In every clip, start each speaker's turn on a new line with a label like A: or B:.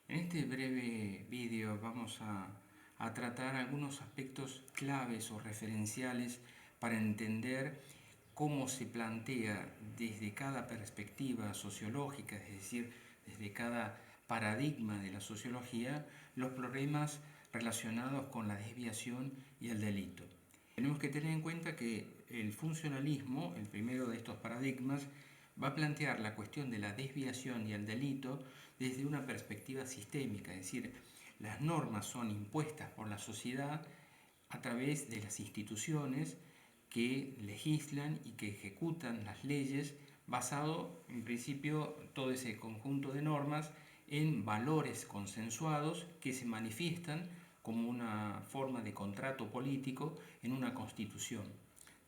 A: En este breve vídeo vamos a tratar algunos aspectos claves o referenciales para entender cómo se plantea desde cada perspectiva sociológica, es decir, desde cada paradigma de la sociología, los problemas relacionados con la desviación y el delito. Tenemos que tener en cuenta que el funcionalismo, el primero de estos paradigmas, va a plantear la cuestión de la desviación y el delito desde una perspectiva sistémica, es decir, las normas son impuestas por la sociedad a través de las instituciones que legislan y que ejecutan las leyes basado, en principio, todo ese conjunto de normas en valores consensuados que se manifiestan como una forma de contrato político en una constitución.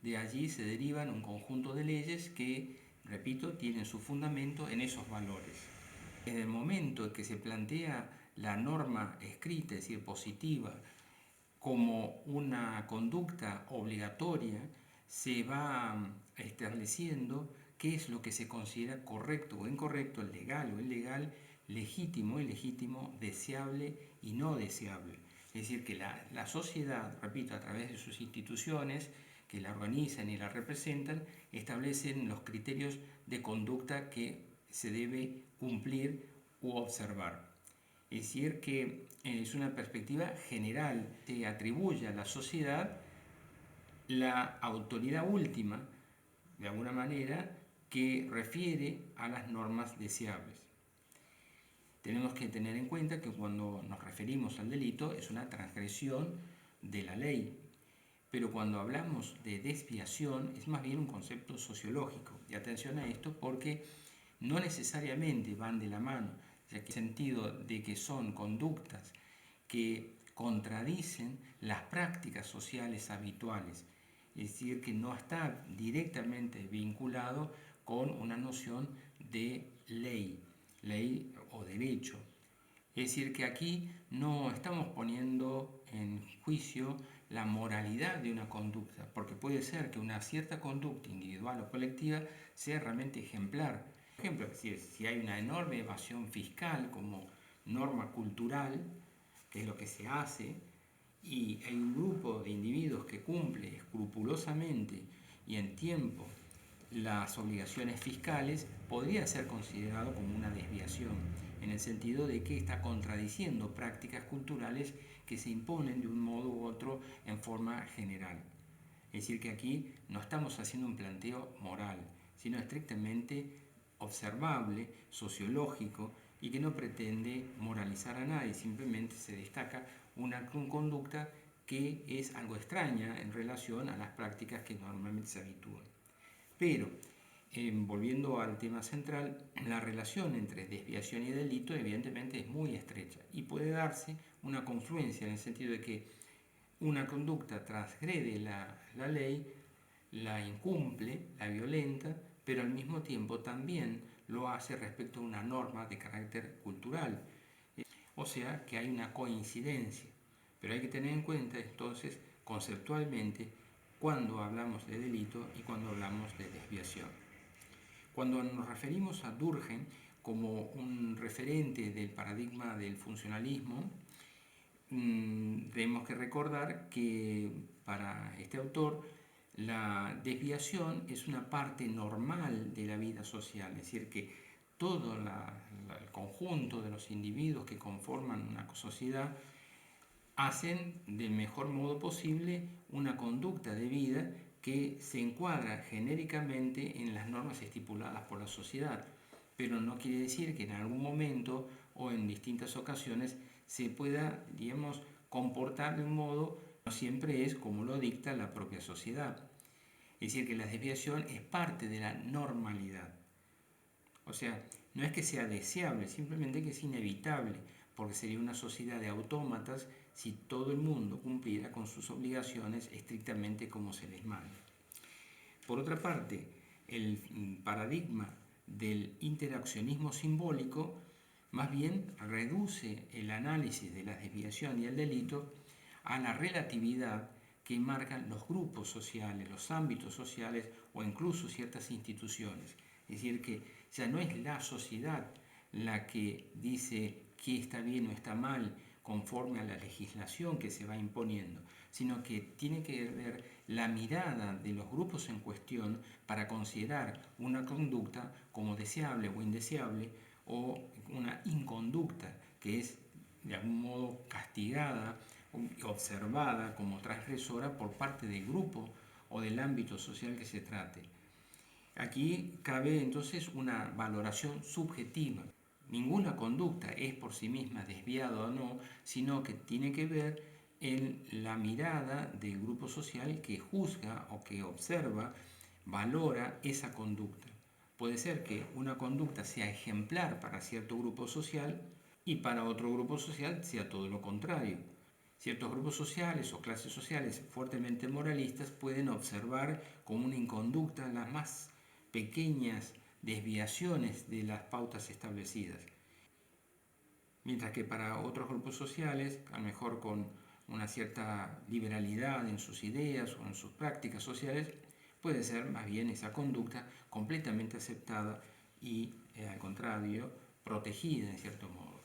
A: De allí se derivan un conjunto de leyes que, repito, tienen su fundamento en esos valores. En el momento en que se plantea la norma escrita, es decir, positiva, como una conducta obligatoria, se va estableciendo qué es lo que se considera correcto o incorrecto, legal o ilegal, legítimo o ilegítimo, deseable y no deseable. Es decir, que la sociedad, repito, a través de sus instituciones que la organizan y la representan, establecen los criterios de conducta que se debe cumplir u observar. Es decir, que es una perspectiva general, se atribuye a la sociedad la autoridad última, de alguna manera, que refiere a las normas deseables. Tenemos que tener en cuenta que cuando nos referimos al delito es una transgresión de la ley, pero cuando hablamos de desviación es más bien un concepto sociológico. Y atención a esto porque no necesariamente van de la mano, ya que en el sentido de que son conductas que contradicen las prácticas sociales habituales, es decir, que no está directamente vinculado con una noción de ley o derecho. Es decir, que aquí no estamos poniendo en juicio la moralidad de una conducta, porque puede ser que una cierta conducta individual o colectiva sea realmente ejemplar. Por ejemplo, si hay una enorme evasión fiscal como norma cultural, que es lo que se hace, y hay un grupo de individuos que cumple escrupulosamente y en tiempo las obligaciones fiscales, podría ser considerado como una desviación, en el sentido de que está contradiciendo prácticas culturales que se imponen de un modo u otro en forma general. Es decir, que aquí no estamos haciendo un planteo moral, sino estrictamente observable, sociológico, y que no pretende moralizar a nadie, simplemente se destaca una conducta que es algo extraña en relación a las prácticas que normalmente se habitúan. Pero, volviendo al tema central, la relación entre desviación y delito evidentemente es muy estrecha y puede darse una confluencia en el sentido de que una conducta transgrede la ley, la incumple, la violenta, pero al mismo tiempo también lo hace respecto a una norma de carácter cultural. O sea que hay una coincidencia, pero hay que tener en cuenta entonces conceptualmente cuando hablamos de delito y cuando hablamos de desviación. Cuando nos referimos a Durkheim como un referente del paradigma del funcionalismo, tenemos que recordar que para este autor la desviación es una parte normal de la vida social, es decir, que todo el conjunto de los individuos que conforman una sociedad hacen del mejor modo posible una conducta de vida que se encuadra genéricamente en las normas estipuladas por la sociedad, pero no quiere decir que en algún momento o en distintas ocasiones se pueda, digamos, comportar de un modo que no siempre es como lo dicta la propia sociedad. Es decir, que la desviación es parte de la normalidad. O sea, no es que sea deseable, simplemente que es inevitable, porque sería una sociedad de autómatas si todo el mundo cumpliera con sus obligaciones estrictamente como se les manda. Por otra parte, el paradigma del interaccionismo simbólico más bien reduce el análisis de la desviación y el delito a la relatividad que marcan los grupos sociales, los ámbitos sociales o incluso ciertas instituciones. Es decir, que ya no es la sociedad la que dice qué está bien o está mal conforme a la legislación que se va imponiendo, sino que tiene que ver la mirada de los grupos en cuestión para considerar una conducta como deseable o indeseable, o una inconducta que es de algún modo castigada y observada como transgresora por parte del grupo o del ámbito social que se trate. Aquí cabe entonces una valoración subjetiva. Ninguna conducta es por sí misma desviada o no, sino que tiene que ver en la mirada del grupo social que juzga o que observa, valora esa conducta. Puede ser que una conducta sea ejemplar para cierto grupo social y para otro grupo social sea todo lo contrario. Ciertos grupos sociales o clases sociales fuertemente moralistas pueden observar como una inconducta las más pequeñas desviaciones de las pautas establecidas, mientras que para otros grupos sociales, a lo mejor con una cierta liberalidad en sus ideas o en sus prácticas sociales, puede ser más bien esa conducta completamente aceptada y, al contrario, protegida en cierto modo.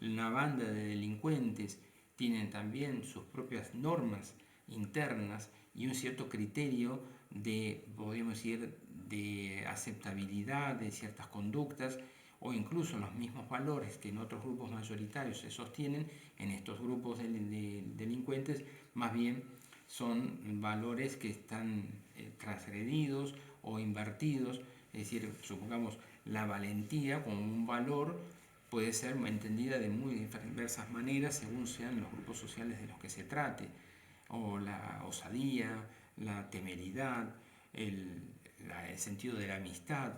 A: Una banda de delincuentes tienen también sus propias normas internas y un cierto criterio de, podríamos decir, de aceptabilidad de ciertas conductas, o incluso los mismos valores que en otros grupos mayoritarios se sostienen, en estos grupos de delincuentes más bien son valores que están transgredidos o invertidos. Es decir, supongamos, la valentía como un valor puede ser entendida de muy diversas maneras según sean los grupos sociales de los que se trate, o la osadía, la temeridad, el sentido de la amistad,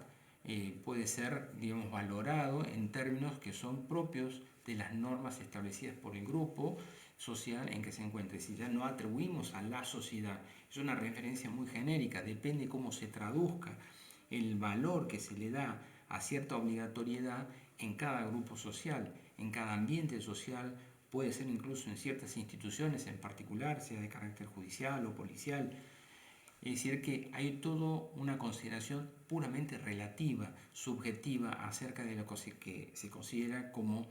A: puede ser, digamos, valorado en términos que son propios de las normas establecidas por el grupo social en que se encuentre. Si ya no atribuimos a la sociedad, es una referencia muy genérica, depende cómo se traduzca el valor que se le da a cierta obligatoriedad en cada grupo social, en cada ambiente social, puede ser incluso en ciertas instituciones en particular, sea de carácter judicial o policial. Es decir, que hay toda una consideración puramente relativa, subjetiva, acerca de lo que se considera como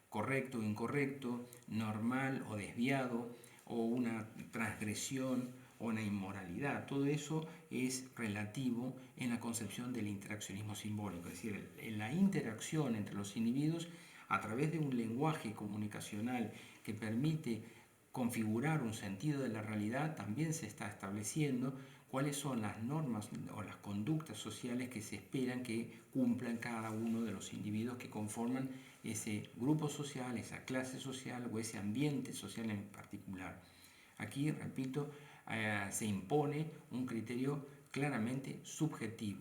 A: correcto o incorrecto, normal o desviado, o una transgresión o una inmoralidad. Todo eso es relativo en la concepción del interaccionismo simbólico, es decir, en la interacción entre los individuos a través de un lenguaje comunicacional que permite configurar un sentido de la realidad. También se está estableciendo cuáles son las normas o las conductas sociales que se esperan que cumplan cada uno de los individuos que conforman ese grupo social, esa clase social o ese ambiente social en particular. Aquí, repito, se impone un criterio claramente subjetivo.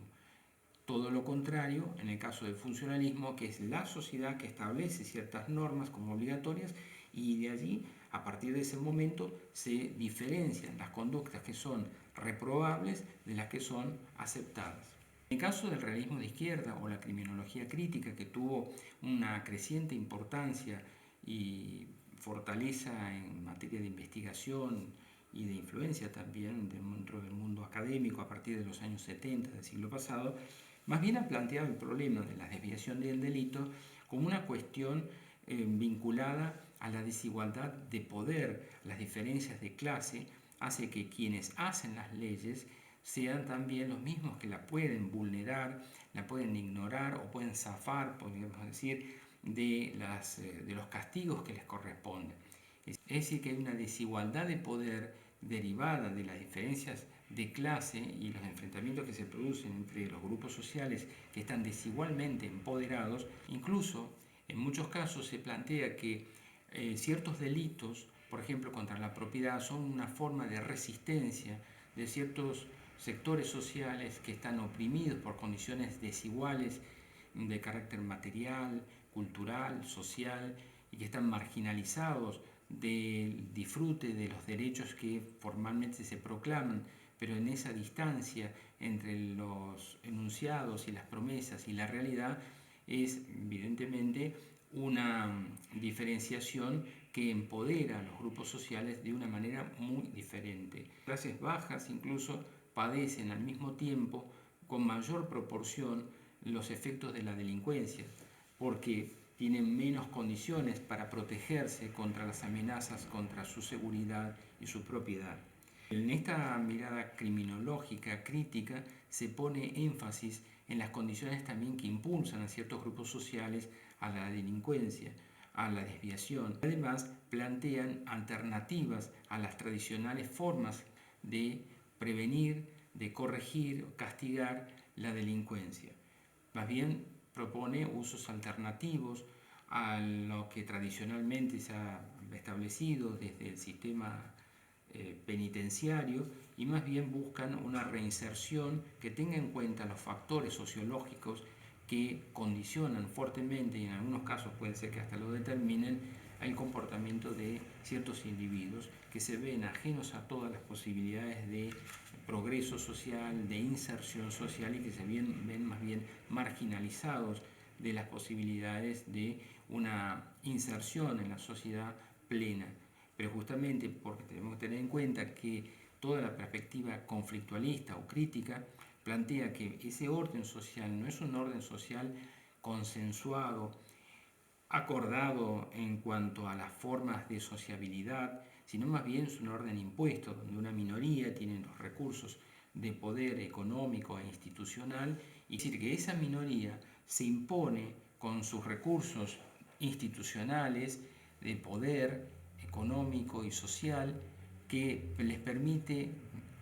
A: Todo lo contrario en el caso del funcionalismo, que es la sociedad que establece ciertas normas como obligatorias, y de allí, a partir de ese momento, se diferencian las conductas que son reprobables de las que son aceptadas. En el caso del realismo de izquierda o la criminología crítica, que tuvo una creciente importancia y fortaleza en materia de investigación y de influencia también dentro del mundo académico a partir de los años 70 del siglo pasado, más bien ha planteado el problema de la desviación del delito como una cuestión vinculada a la desigualdad de poder. Las diferencias de clase hace que quienes hacen las leyes sean también los mismos que la pueden vulnerar, la pueden ignorar o pueden zafar, podríamos decir, de los castigos que les corresponden. Es decir, que hay una desigualdad de poder derivada de las diferencias de clase y los enfrentamientos que se producen entre los grupos sociales que están desigualmente empoderados. Incluso en muchos casos se plantea que ciertos delitos, por ejemplo contra la propiedad, son una forma de resistencia de ciertos sectores sociales que están oprimidos por condiciones desiguales de carácter material, cultural, social, y que están marginalizados del disfrute de los derechos que formalmente se proclaman, pero en esa distancia entre los enunciados y las promesas y la realidad es evidentemente una diferenciación que empodera a los grupos sociales de una manera muy diferente. Clases bajas incluso padecen al mismo tiempo con mayor proporción los efectos de la delincuencia, porque tienen menos condiciones para protegerse contra las amenazas contra su seguridad y su propiedad. En esta mirada criminológica crítica se pone énfasis en las condiciones también que impulsan a ciertos grupos sociales a la delincuencia, a la desviación. Además, plantean alternativas a las tradicionales formas de prevenir, de corregir, castigar la delincuencia. Más bien propone usos alternativos a lo que tradicionalmente se ha establecido desde el sistema penitenciario, y más bien buscan una reinserción que tenga en cuenta los factores sociológicos que condicionan fuertemente, y en algunos casos puede ser que hasta lo determinen, el comportamiento de ciertos individuos que se ven ajenos a todas las posibilidades de progreso social, de inserción social, y que se ven más bien marginalizados de las posibilidades de una inserción en la sociedad plena. Pero justamente porque tenemos que tener en cuenta que toda la perspectiva conflictualista o crítica plantea que ese orden social no es un orden social consensuado, acordado en cuanto a las formas de sociabilidad, sino más bien es un orden impuesto, donde una minoría tiene los recursos de poder económico e institucional, y decir que esa minoría se impone con sus recursos institucionales de poder económico y social, que les permite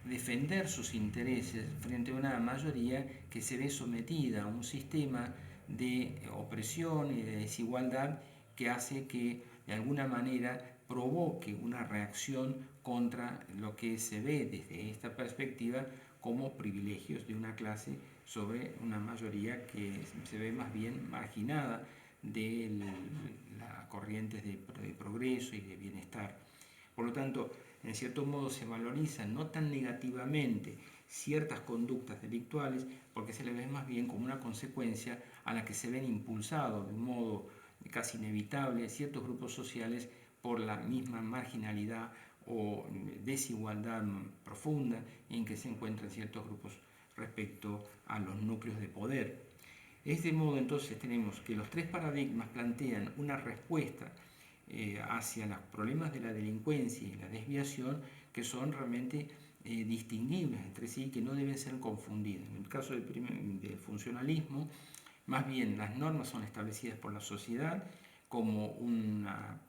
A: defender sus intereses frente a una mayoría que se ve sometida a un sistema de opresión y de desigualdad que hace que de alguna manera provoque una reacción contra lo que se ve desde esta perspectiva como privilegios de una clase sobre una mayoría que se ve más bien marginada de las corrientes de progreso y de bienestar. Por lo tanto, en cierto modo se valorizan no tan negativamente ciertas conductas delictuales, porque se les ve más bien como una consecuencia a la que se ven impulsados de un modo casi inevitable ciertos grupos sociales por la misma marginalidad o desigualdad profunda en que se encuentran ciertos grupos respecto a los núcleos de poder. De este modo, entonces, tenemos que los tres paradigmas plantean una respuesta hacia los problemas de la delincuencia y la desviación que son realmente distinguibles entre sí, que no deben ser confundidas. En el caso del funcionalismo, más bien las normas son establecidas por la sociedad como una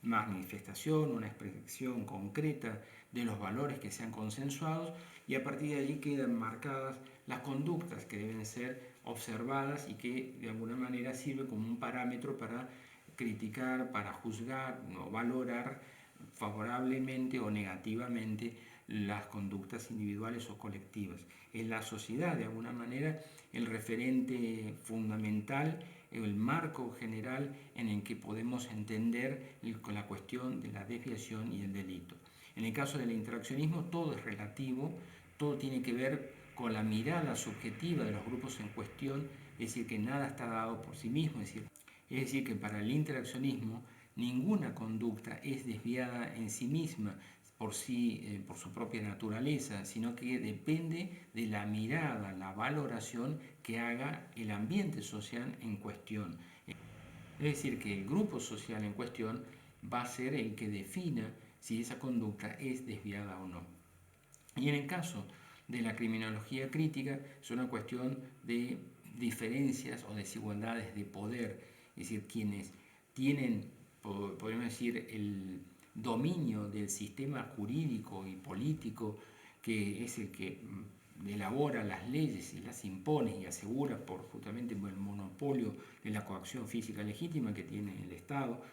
A: manifestación, una expresión concreta de los valores que sean consensuados, y a partir de allí quedan marcadas las conductas que deben ser observadas y que de alguna manera sirven como un parámetro para criticar, para juzgar o valorar favorablemente o negativamente las conductas individuales o colectivas. Es la sociedad, de alguna manera, el referente fundamental, el marco general en el que podemos entender la cuestión de la desviación y el delito. En el caso del interaccionismo, todo es relativo, todo tiene que ver con la mirada subjetiva de los grupos en cuestión, es decir, que nada está dado por sí mismo, es decir, que para el interaccionismo ninguna conducta es desviada en sí misma, por su propia naturaleza, sino que depende de la mirada, la valoración que haga el ambiente social en cuestión. Es decir, que el grupo social en cuestión va a ser el que defina si esa conducta es desviada o no. Y en el caso de la criminología crítica es una cuestión de diferencias o desigualdades de poder, es decir, quienes tienen, podemos decir, el dominio del sistema jurídico y político, que es el que elabora las leyes y las impone y asegura por justamente el monopolio de la coacción física legítima que tiene el Estado,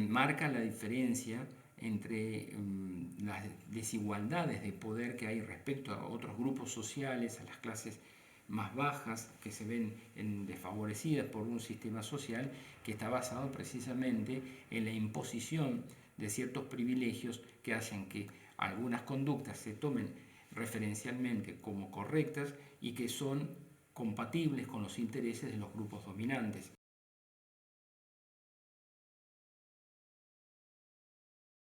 A: marca la diferencia entre las desigualdades de poder que hay respecto a otros grupos sociales, a las clases más bajas que se ven desfavorecidas por un sistema social que está basado precisamente en la imposición de ciertos privilegios que hacen que algunas conductas se tomen referencialmente como correctas y que son compatibles con los intereses de los grupos dominantes.